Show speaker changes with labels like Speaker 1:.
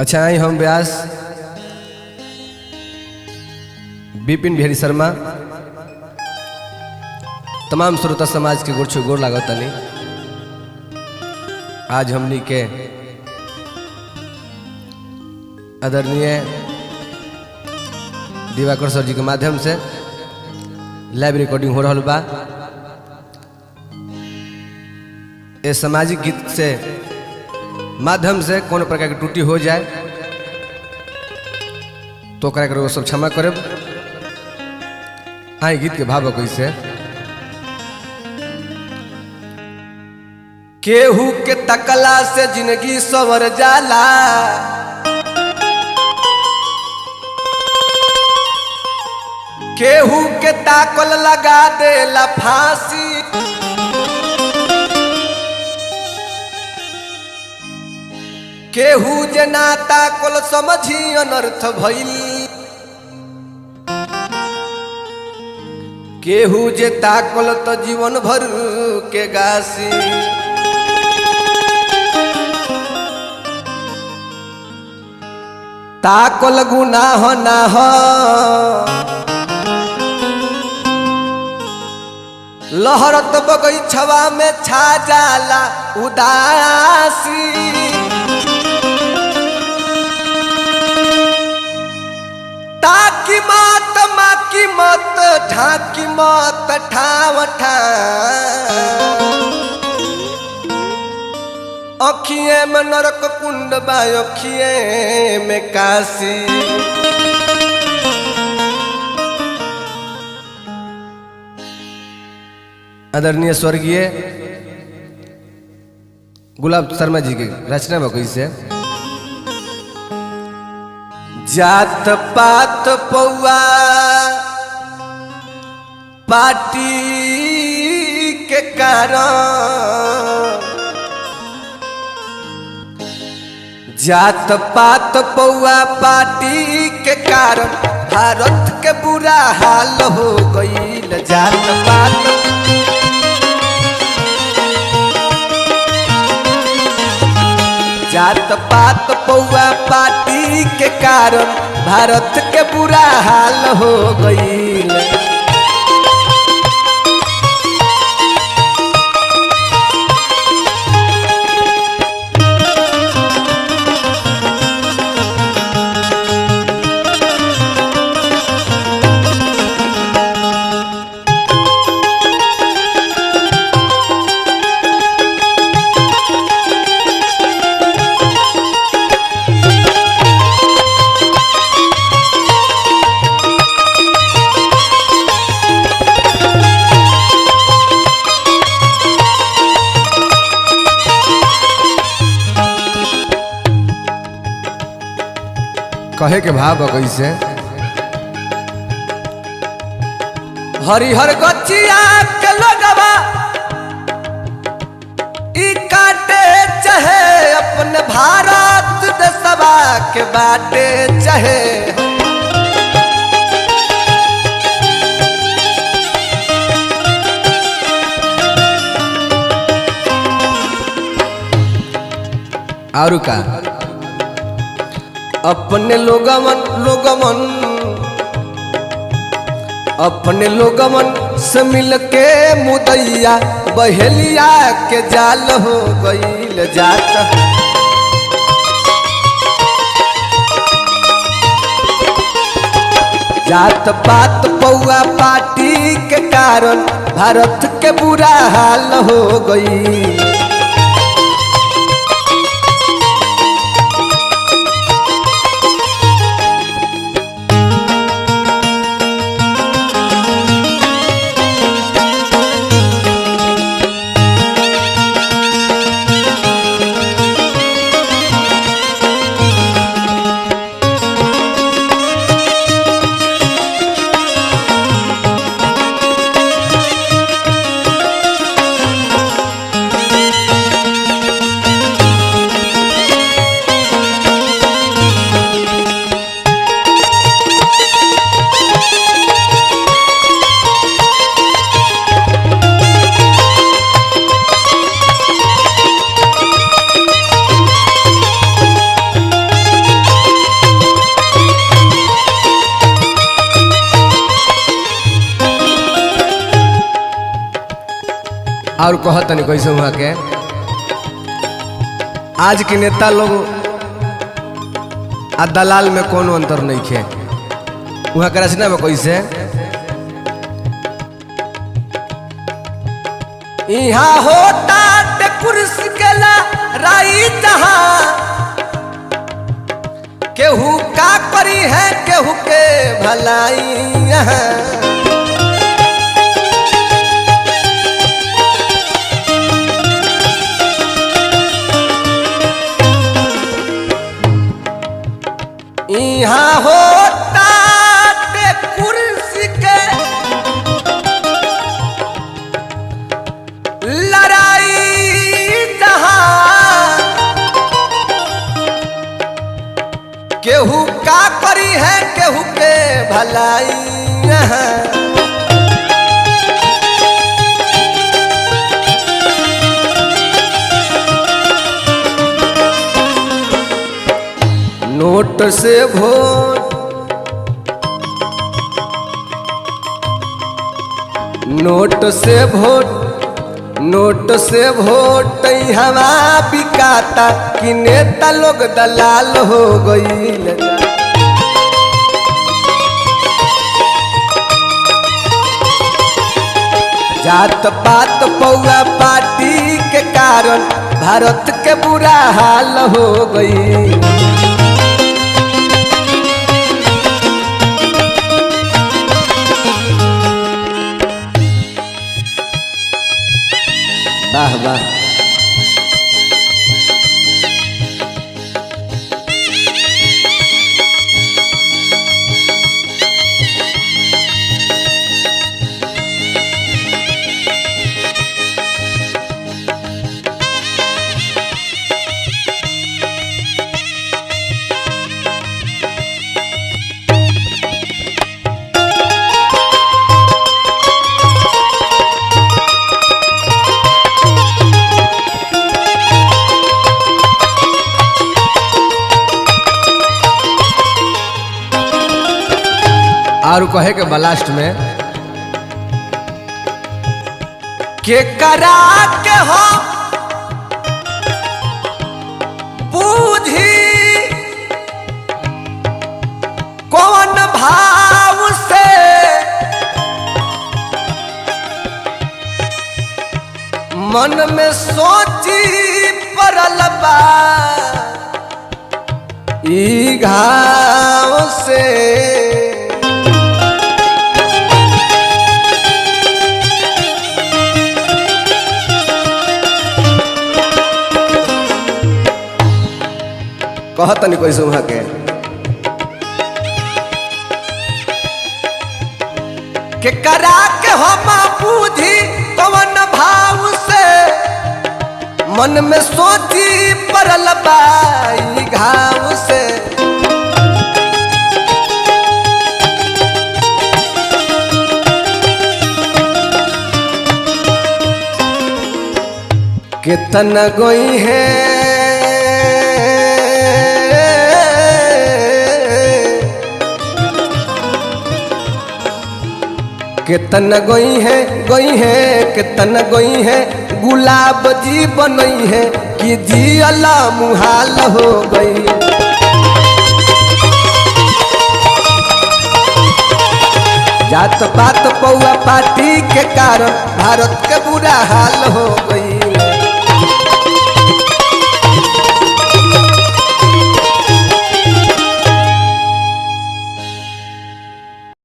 Speaker 1: अच्छा आई हम व्यास विपिन बिहारी शर्मा तमाम श्रोता समाज के गोर गोर लागतानी। आज हमनी के आदरणीय दिवाकर सर जी के माध्यम से लाइव रिकॉर्डिंग हो रहा बा। ये सामाजिक गीत से माध्यम से कोनो प्रकार की त्रुटि हो जाए तो करा सब क्षमा करे। हाँ गीत के भाव कैसे केहू के तकला से जिंदगी सवर जाला, केहू के ताकल लगा देला फांसी, केहू जे ना ताकल समझी अनर्थ भइल, केहू जे ताकल तो जीवन भर के गासी। ताकल गुनाह ना हो लहरत बगीचवा में छा जाला उदासी, ताकि मत माकी मत ढाकी मत ठाव ठा अखिए में नरक कुंड बा अखिए में काशी। आदरणीय स्वर्गीय गुलाब शर्मा जी की रचना में कैसे जात पात पौआ पार्टी के कारण, जात पात पौआ पार्टी के कारण भारत के बुरा हाल हो गईल। जात पात जात पात पौआ पार्टी के कारण भारत के बुरा हाल हो गईल। कहे के भाव कैसे हरिहर गचिया के लगवा ई काटे चाहे अपने भारत देशवा के बाटे चाहे, और का अपने लोगमन से मिल के मुदैया बहेलिया के जाल हो गईल। जात पात पौआ पार्टी के कारण भारत के बुरा हाल हो गईल। और कहत नहीं कैसे वहाँ के आज के नेता लोग आ दलाल में कोनो अंतर नहीं खे। वहाँ के रचना में कैसे यहाँ होता ते कुर्सी के राई जहाँ केहू का करी है केहू के भलाई यहाँ यहाँ होता ते कुर्सी के लड़ाई जहाँ केहू का करी है केहू के भलाई यहाँ नोट से वोट नोट से वोट नोट से वोट हवा बिकाता कि नेता लोग दलाल हो गई। जात पात पौआ पार्टी के कारण भारत के बुरा हाल हो गई। वाह वाह और कहे के लास्ट में के करा के हो बूझी कौन भाव से मन में सोची परल बा ई घाव से कहत नहीं कैसे वहाँ के करा के हम बूझी कौन भाव से मन में सोची परल बाई घाव से कितना गोई है कितना गोई है कितना गोई है गुलाब जी बनई है कि जियला मुहाल हो गई। जात पात पौआ पार्टी के कारण भारत के बुरा हाल हो गई।